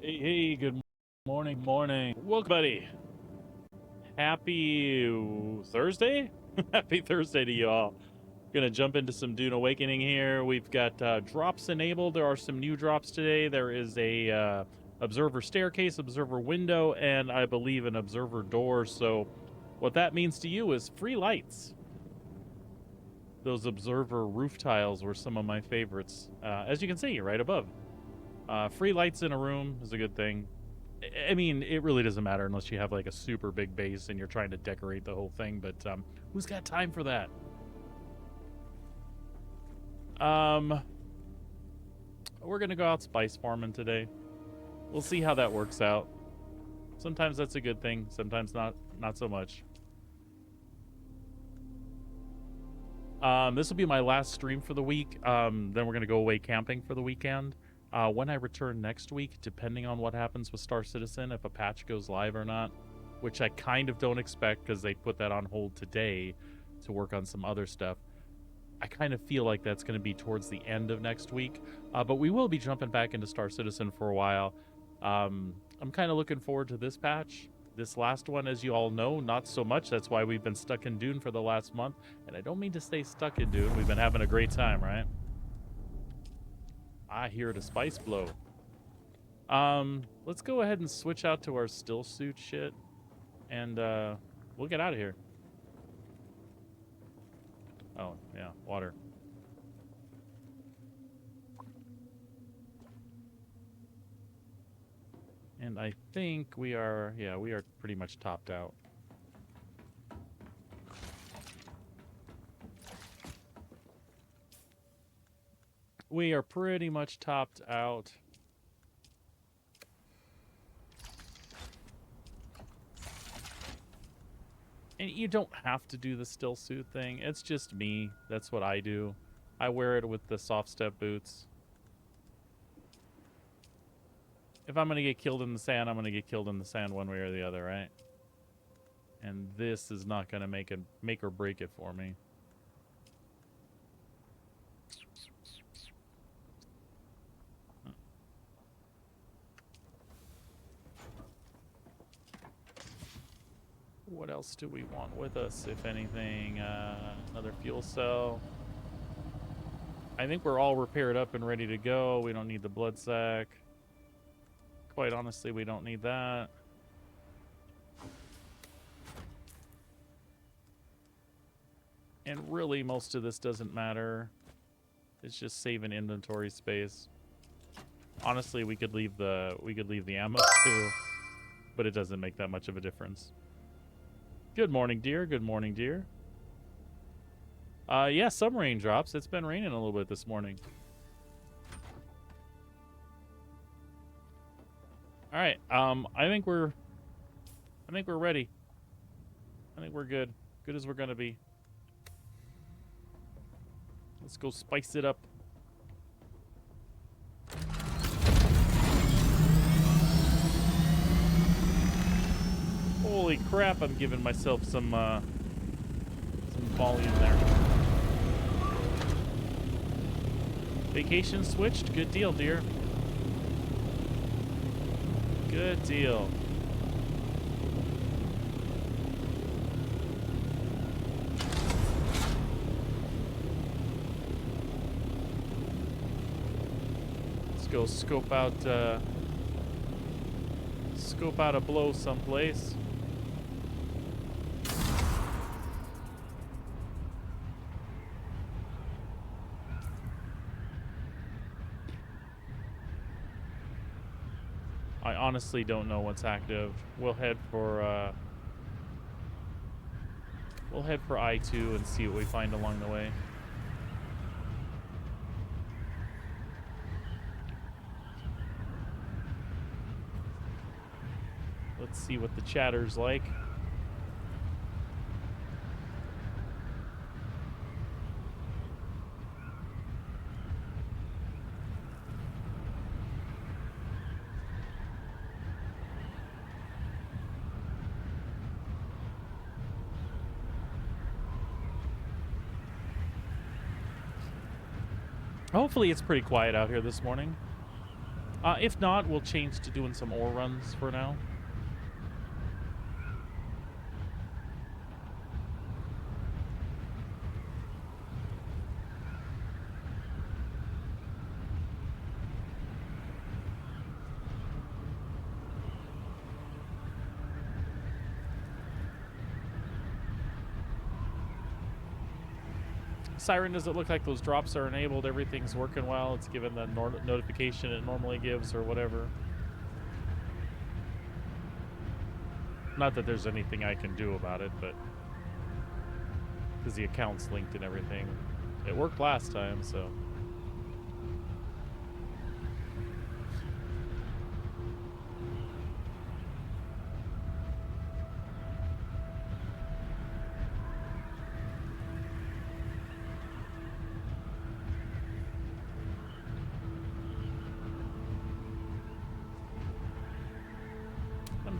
Hey, good morning. Welcome, buddy. Happy Thursday? Happy Thursday to you all. Gonna jump into some Dune Awakening here. We've got drops enabled. There are some new drops today. There is a observer staircase, observer window, and I believe an observer door. So what that means to you is free lights. Those observer roof tiles were some of my favorites. As you can see, right above. Free lights in a room is a good thing. I mean, it really doesn't matter unless you have like a super big base and you're trying to decorate the whole thing, but who's got time for that? We're gonna go out spice farming today. We'll see how that works out. Sometimes that's a good thing, sometimes not so much. This will be my last stream for the week. Then we're gonna go away camping for the weekend. When I return next week, depending on what happens with Star Citizen, if a patch goes live or not, which I kind of don't expect because they put that on hold today to work on some other stuff. I kind of feel like that's going to be towards the end of next week, but we will be jumping back into Star Citizen for a while. I'm kind of looking forward to this patch. This last one, as you all know, not so much. That's why we've been stuck in Dune for the last month, and I don't mean to stay stuck in Dune. We've been having a great time, right? I hear the spice blow. Let's go ahead and switch out to our still suit shit, and we'll get out of here. Oh, yeah, water. And I think we are pretty much topped out. We are pretty much topped out. And you don't have to do the still suit thing. It's just me. That's what I do. I wear it with the soft step boots. If I'm going to get killed in the sand, I'm going to get killed in the sand one way or the other, right? And this is not going to make or break it for me. What else do we want with us, if anything? Another fuel cell. I think we're all repaired up and ready to go. We don't need the blood sack. Quite honestly, we don't need that. And really, most of this doesn't matter. It's just saving inventory space. Honestly, we could leave the ammo too, but it doesn't make that much of a difference. Good morning, dear. Good morning, dear. Yeah, some raindrops. It's been raining a little bit this morning. All right. I think we're ready. I think we're good. Good as we're gonna be. Let's go spice it up. Holy crap! I'm giving myself some volume there. Vacation switched. Good deal, dear. Good deal. Let's go scope out a blow someplace. I honestly don't know what's active. We'll head for I-2 and see what we find along the way. Let's see what the chatter's like. Hopefully it's pretty quiet out here this morning. If not, we'll change to doing some ore runs for now. Siren, does it look like those drops are enabled? Everything's working well. It's given the notification it normally gives or whatever. Not that there's anything I can do about it, but because the account's linked and everything. It worked last time, so.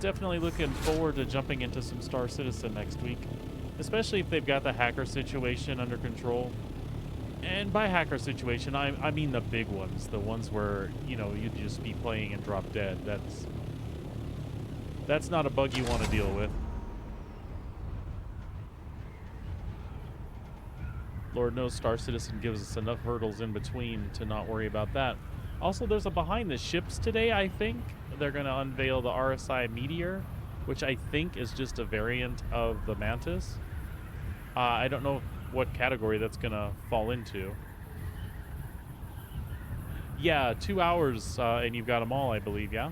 Definitely looking forward to jumping into some Star Citizen next week, especially if they've got the hacker situation under control. And by hacker situation, I mean the big ones, the ones where, you know, you'd just be playing and drop dead. That's not a bug you want to deal with. Lord knows Star Citizen gives us enough hurdles in between to not worry about that. Also, there's a behind the ships today, I think. They're going to unveil the RSI Meteor, which I think is just a variant of the Mantis. I don't know what category that's going to fall into. Yeah, 2 hours, and you've got them all, I believe, yeah?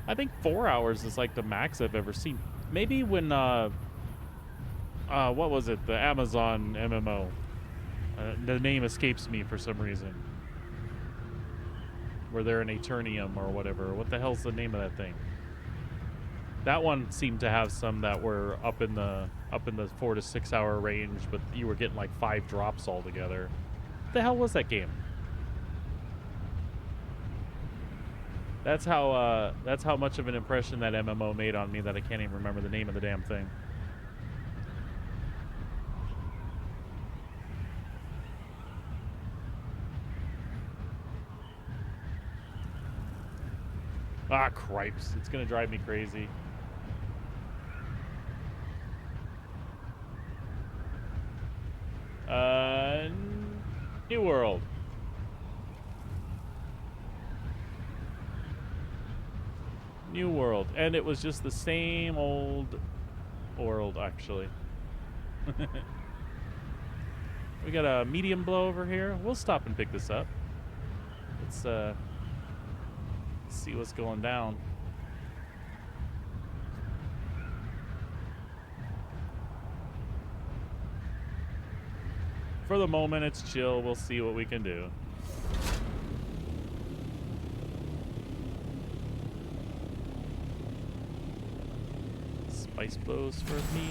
I think 4 hours is like the max I've ever seen. Maybe when, what was it? The Amazon MMO. The name escapes me for some reason. Where they're in Eternium or whatever. What the hell's the name of that thing? That one seemed to have some that were up in the 4 to 6 hour range, but you were getting like 5 drops altogether. What the hell was that game? That's how much of an impression that MMO made on me that I can't even remember the name of the damn thing. Ah, cripes. It's gonna drive me crazy. New World. New World. And it was just the same old world, actually. We got a medium blow over here. We'll stop and pick this up. Let's see what's going down. For the moment, it's chill. We'll see what we can do. Spice blows for me,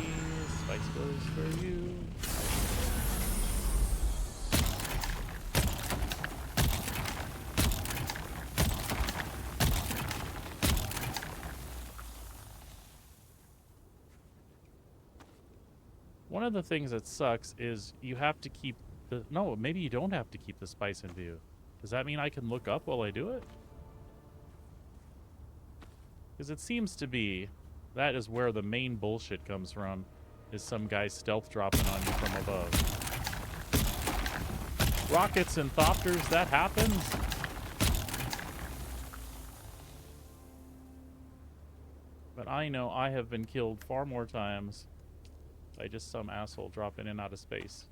spice blows for you. One of the things that sucks is you have to keep the... No, maybe you don't have to keep the spice in view. Does that mean I can look up while I do it? Because it seems to be... That is where the main bullshit comes from, is some guy stealth dropping on you from above. Rockets and thopters, that happens. But I know I have been killed far more times by just some asshole dropping in out of space.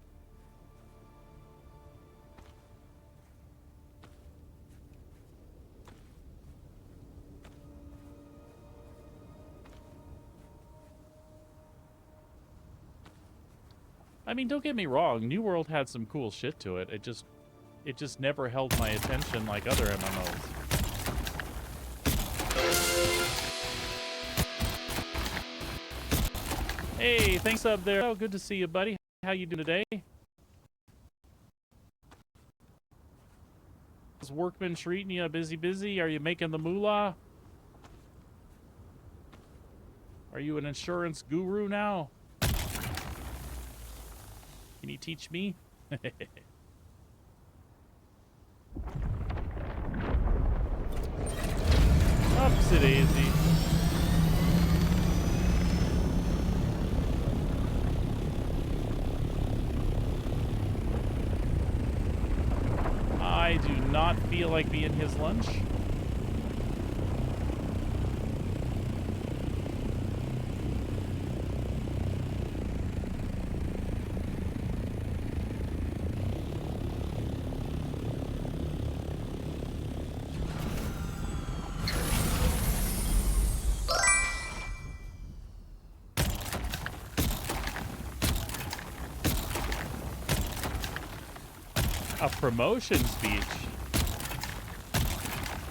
I mean, don't get me wrong, New World had some cool shit to it. It just never held my attention like other MMOs. Hey, thanks up there. Oh, good to see you, buddy. How you doing today? Is workman treating you busy? Are you making the moolah? Are you an insurance guru now? Can you teach me? Upsy daisy. I do not feel like being his lunch. A promotion speech.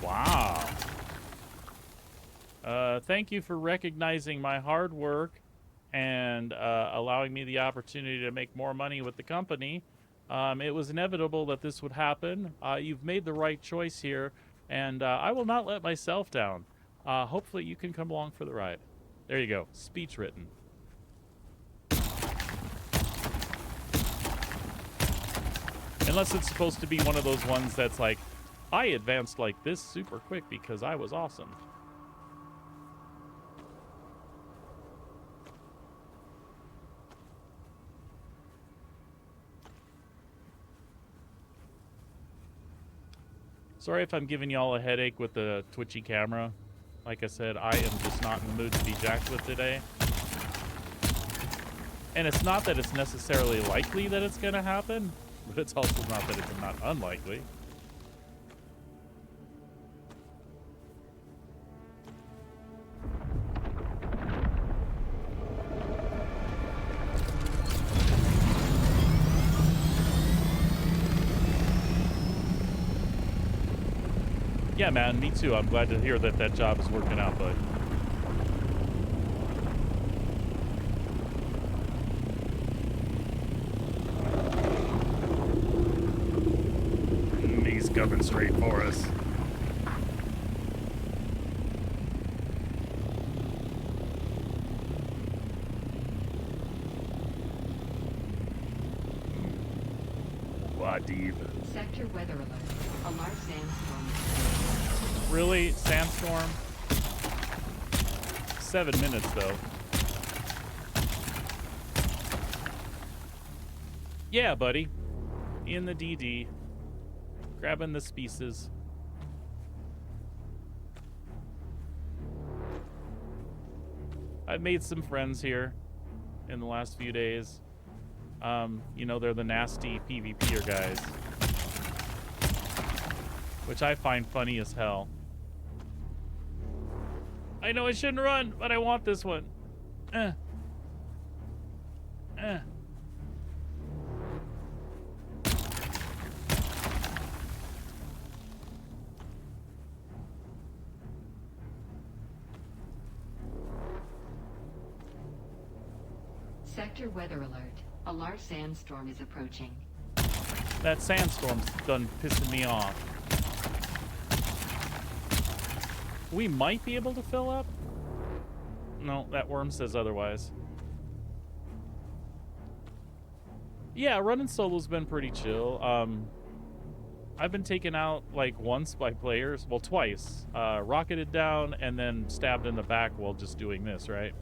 Wow. Thank you for recognizing my hard work and allowing me the opportunity to make more money with the company. It was inevitable that this would happen. You've made the right choice here, and I will not let myself down. Hopefully you can come along for the ride. There you go. Speech written. Unless it's supposed to be one of those ones that's like, I advanced like this super quick because I was awesome. Sorry if I'm giving y'all a headache with the twitchy camera. Like I said, I am just not in the mood to be jacked with today. And it's not that it's necessarily likely that it's going to happen, but it's also not that it's not unlikely. Yeah, man, me too. I'm glad to hear that that job is working out, bud. He's coming straight for us. What even? Sector weather alert. A large sandstorm. Really? Sandstorm? 7 minutes, though. Yeah, buddy. In the DD. Grabbing the species. I've made some friends here in the last few days. You know, they're the nasty PvPer guys. Which I find funny as hell. I know I shouldn't run, but I want this one. Sector weather alert. A large sandstorm is approaching. That sandstorm's done pissing me off. We might be able to fill up. No, that worm says otherwise. Yeah, running solo's been pretty chill. I've been taken out like once by players. Well, twice. Rocketed down and then stabbed in the back while just doing this, right?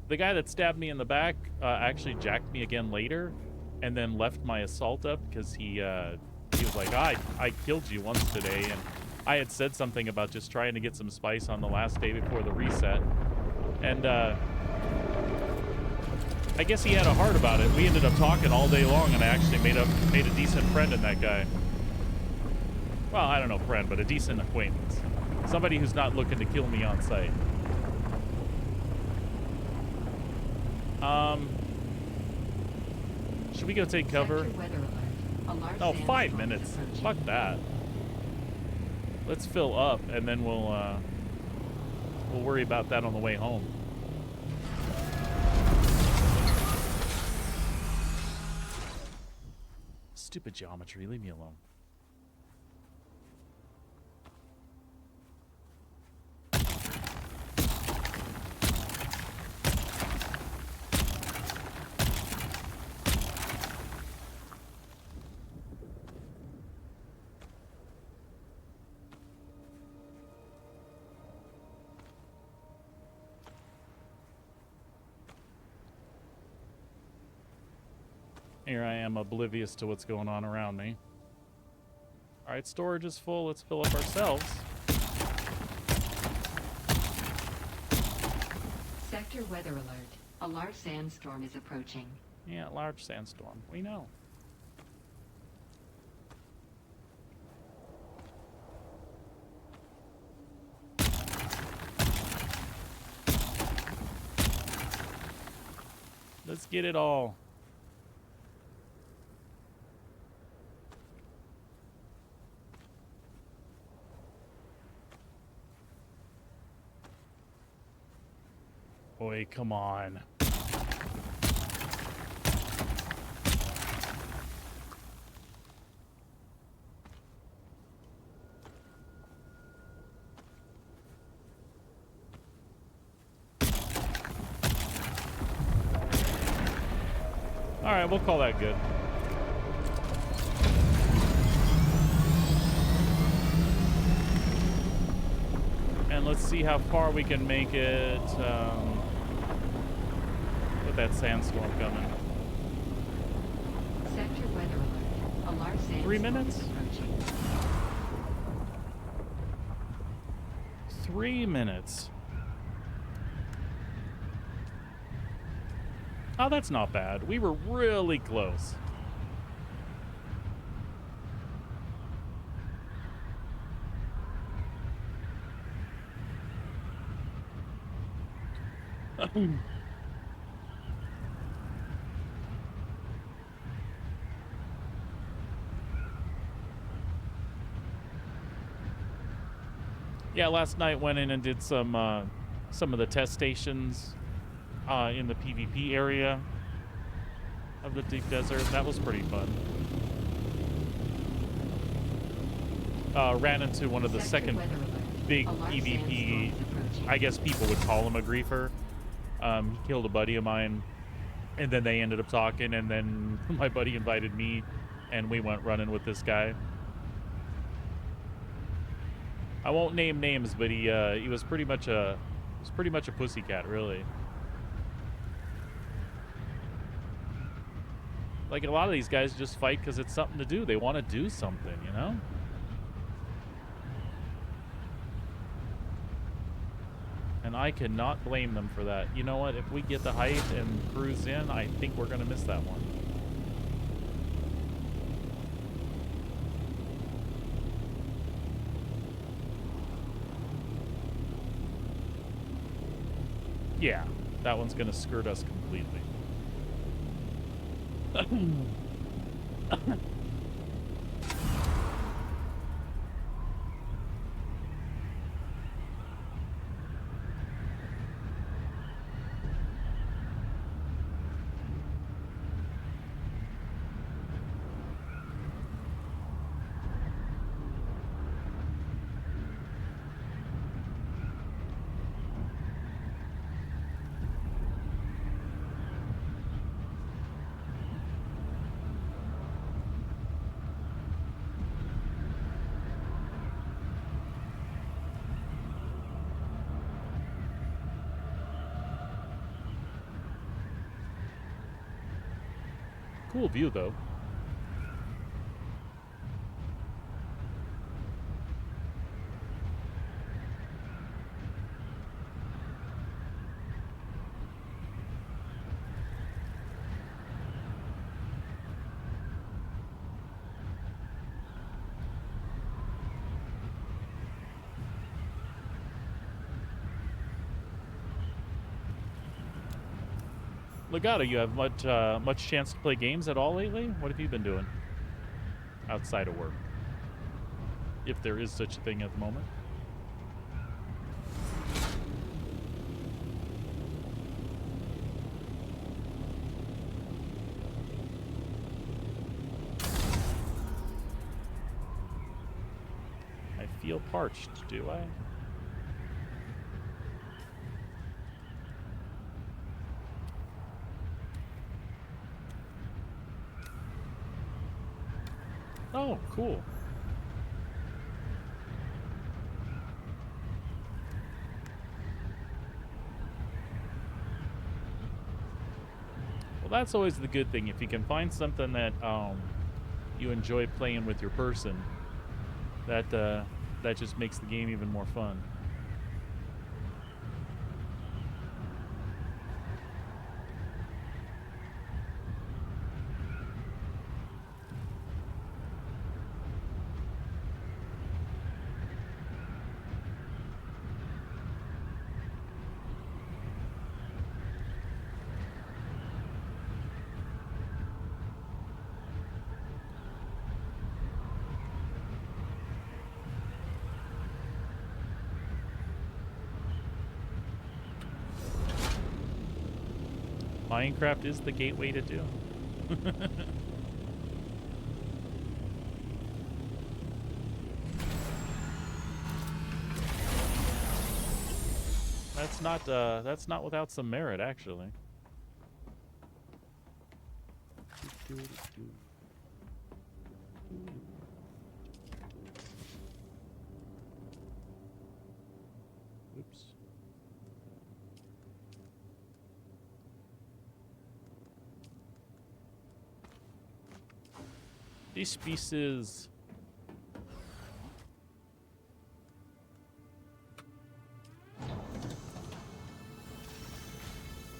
The guy that stabbed me in the back actually jacked me again later and then left my assault up because he was like, I killed you once today, and I had said something about just trying to get some spice on the last day before the reset. And I guess he had a heart about it. We ended up talking all day long, and I actually made a decent friend in that guy. Well, I don't know friend, but a decent acquaintance. Somebody who's not looking to kill me on sight. Should we go take cover? Oh, 5 minutes. Fuck that. Let's fill up, and then we'll worry about that on the way home. Stupid geometry. Leave me alone. Here I am, oblivious to what's going on around me. All right, storage is full. Let's fill up ourselves. Sector weather alert. A large sandstorm is approaching. Yeah, large sandstorm. We know. Let's get it all. Boy, come on. All right, we'll call that good. And let's see how far we can make it with that sandstorm coming. Sector weather alert. A large sandstorm 3 minutes? is approaching. 3 minutes. Oh, that's not bad. We were really close. Yeah, last night went in and did some of the test stations in the PvP area of the deep desert. That was pretty fun. Ran into one of the second big PvP, I guess people would call him a griefer. He killed a buddy of mine, and then they ended up talking, and then my buddy invited me, and we went running with this guy. I won't name names, but he was pretty much a pussycat, really. Like, a lot of these guys just fight because it's something to do. They want to do something, you know? And I cannot blame them for that. You know what? If we get the height and cruise in, I think we're going to miss that one. Yeah, that one's going to skirt us completely. Cool view, though. Legato, you have much chance to play games at all lately? What have you been doing outside of work? If there is such a thing at the moment. I feel parched, do I? Oh, cool. Well, that's always the good thing. If you can find something that you enjoy playing with your person, that just makes the game even more fun. Minecraft is the gateway to Dune. That's not without some merit, actually. Oops. These pieces.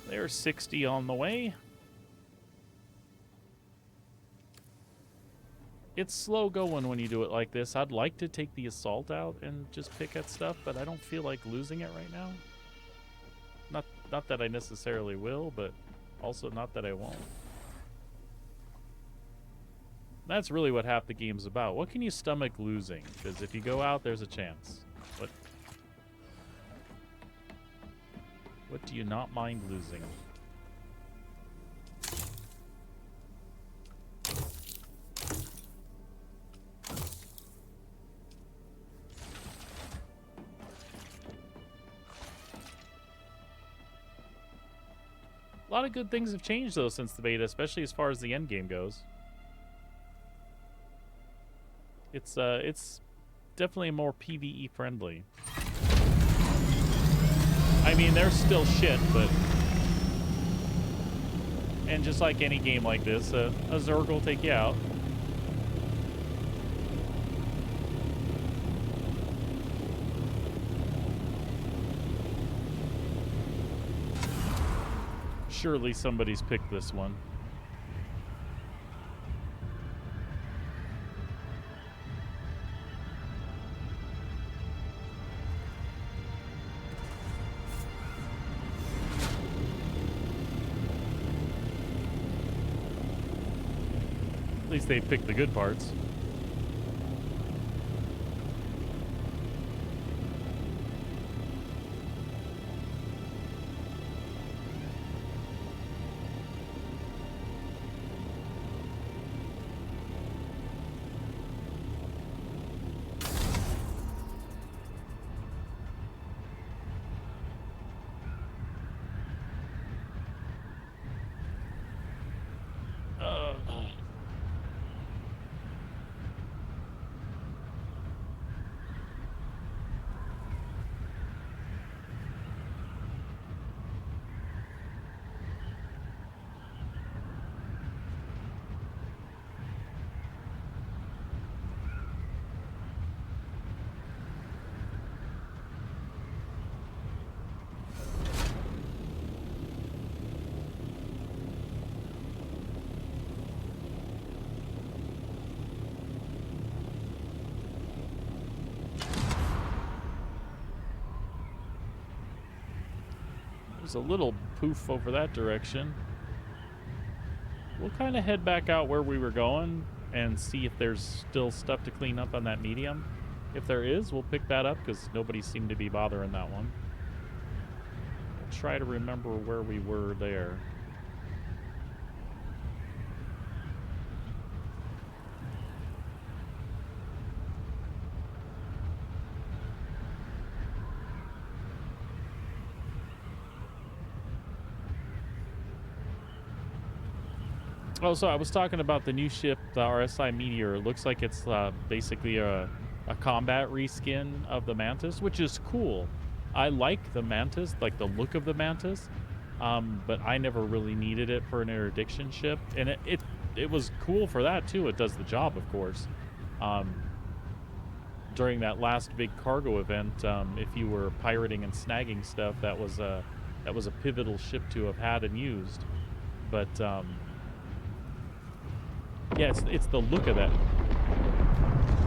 There's 60 on the way. It's slow going when you do it like this. I'd like to take the assault out and just pick at stuff, but I don't feel like losing it right now. Not that I necessarily will, but also not that I won't. That's really what half the game's about. What can you stomach losing? Because if you go out, there's a chance. What do you not mind losing? A lot of good things have changed, though, since the beta, especially as far as the end game goes. It's definitely more PvE friendly. I mean, there's still shit, but... And just like any game like this, a Zerg will take you out. Surely somebody's picked this one. At least they picked the good parts. There's a little poof over that direction. We'll kind of head back out where we were going and see if there's still stuff to clean up on that medium. If there is, we'll pick that up because nobody seemed to be bothering that one. I'll try to remember where we were there. Oh, so I was talking about the new ship, the RSI Meteor. It looks like it's basically a combat reskin of the Mantis, which is cool. I like the Mantis, like the look of the Mantis, but I never really needed it for an interdiction ship, and it was cool for that too. It does the job, of course. During that last big cargo event, if you were pirating and snagging stuff, that was a pivotal ship to have had and used. But yeah, it's the look of that.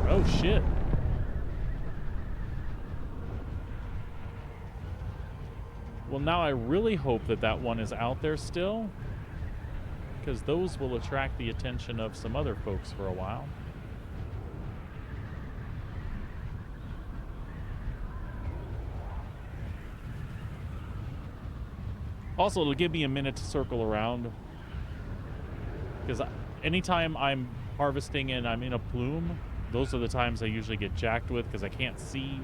Oh shit. Well, now I really hope that that one is out there still, because those will attract the attention of some other folks for a while. Also, it'll give me a minute to circle around, because anytime I'm harvesting and I'm in a plume, those are the times I usually get jacked with, because I can't see,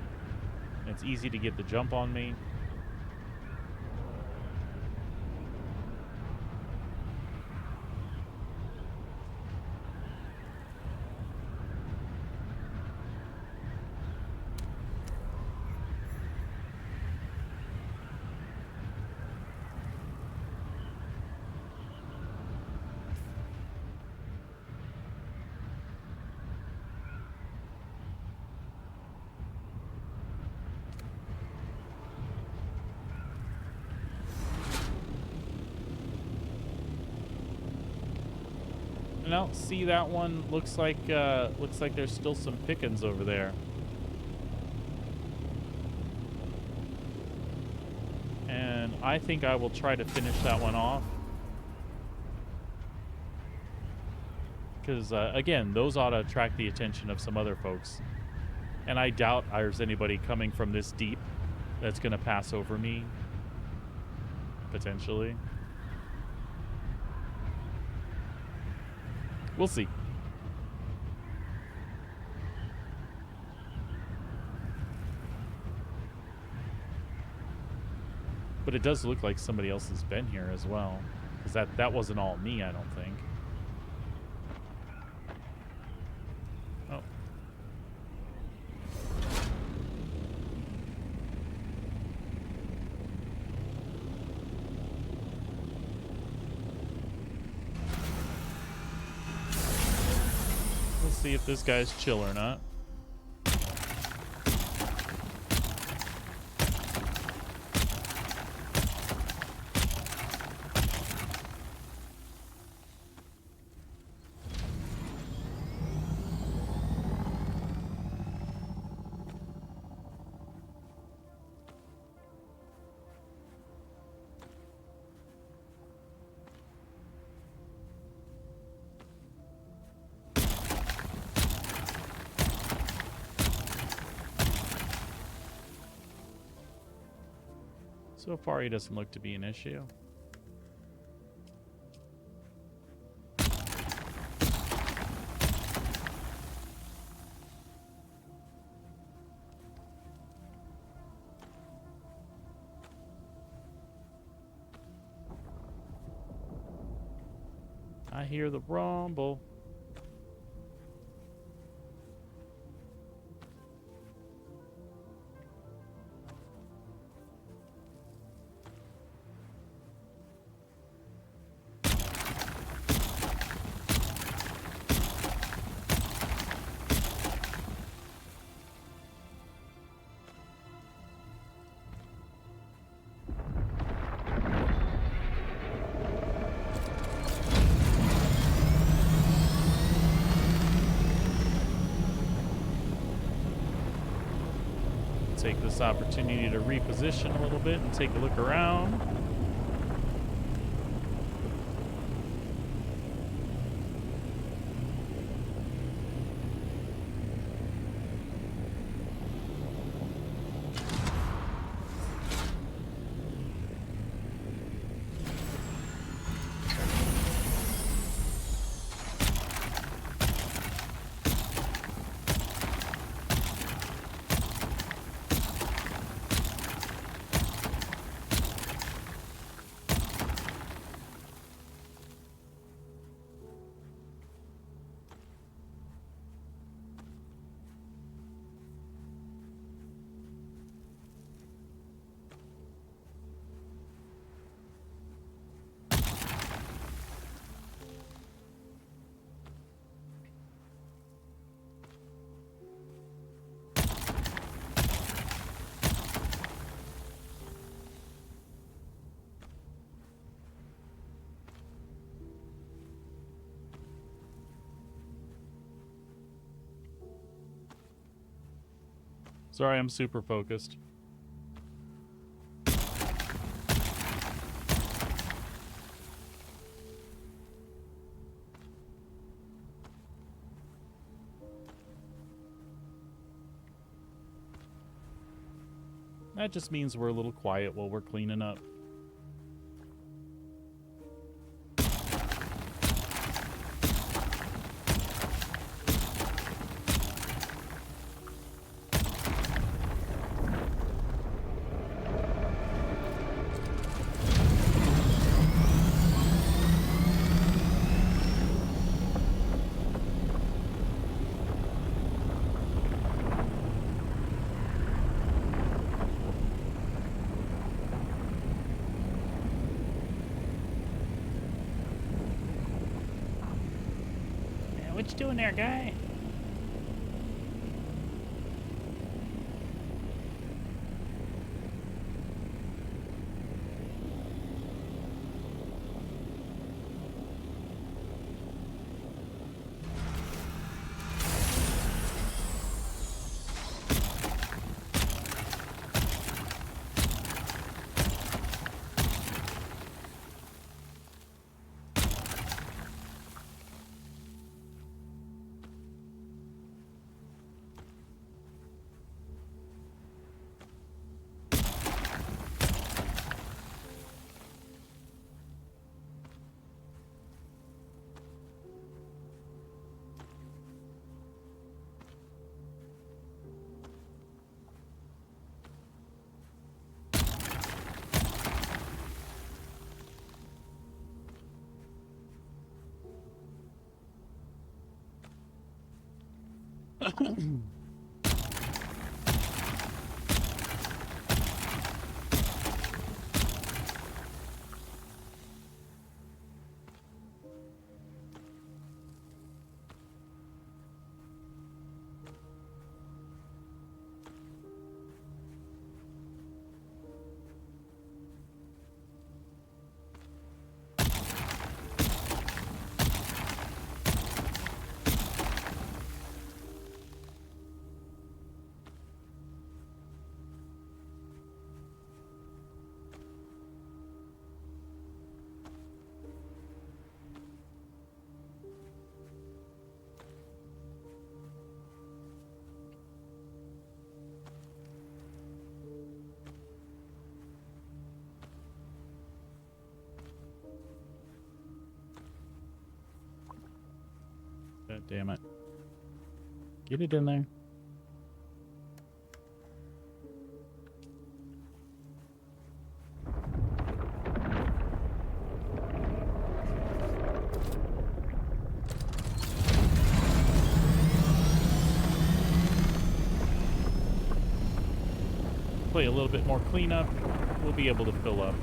and it's easy to get the jump on me. I don't see that one. Looks like there's still some pickings over there. And I think I will try to finish that one off. Because, again, those ought to attract the attention of some other folks. And I doubt there's anybody coming from this deep that's going to pass over me. Potentially. We'll see. But it does look like somebody else has been here as well. Because that wasn't all me, I don't think. Oh. Let's see if this guy's chill or not. So far, he doesn't look to be an issue. I hear the rumble. Take this opportunity to reposition a little bit and take a look around. Sorry, I'm super focused. That just means we're a little quiet while we're cleaning up. What you doing there, guy? God damn it. Get it in there. Play a little bit more cleanup. We'll be able to fill up.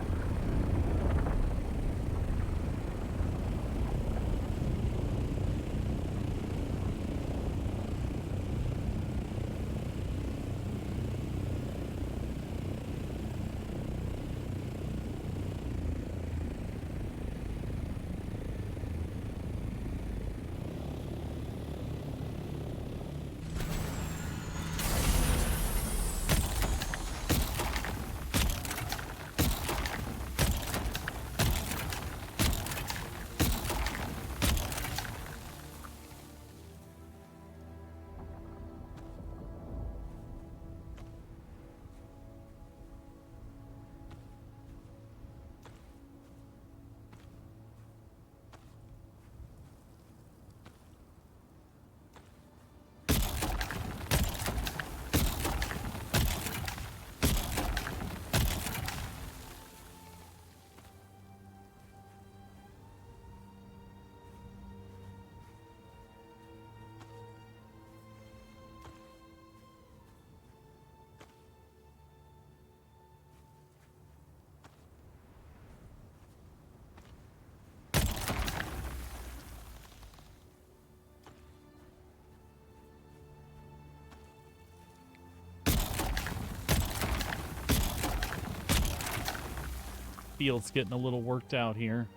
Field's getting a little worked out here.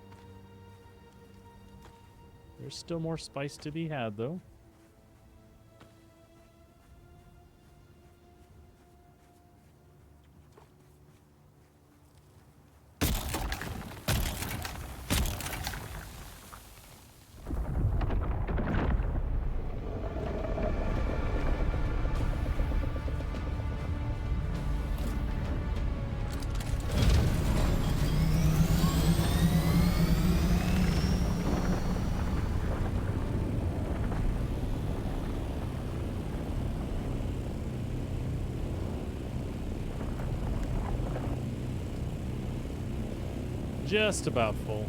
There's still more spice to be had, though. Just about full.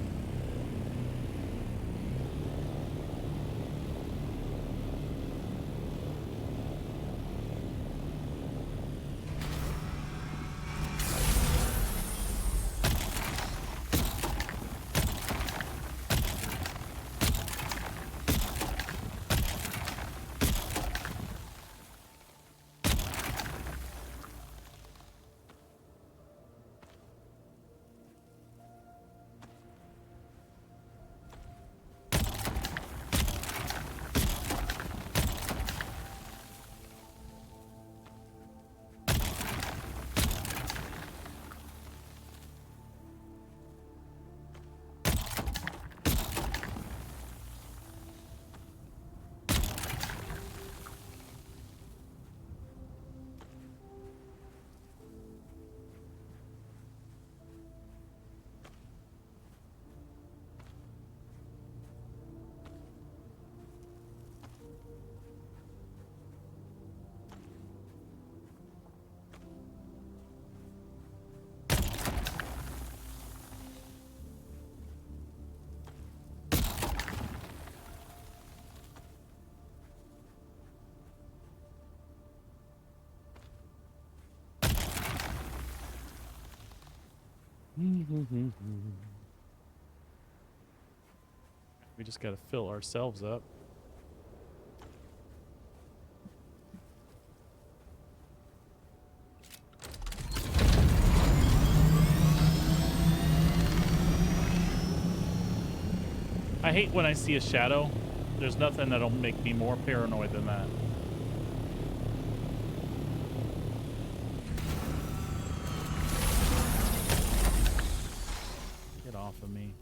We just got to fill ourselves up. I hate when I see a shadow. There's nothing that'll make me more paranoid than that. Get off of me.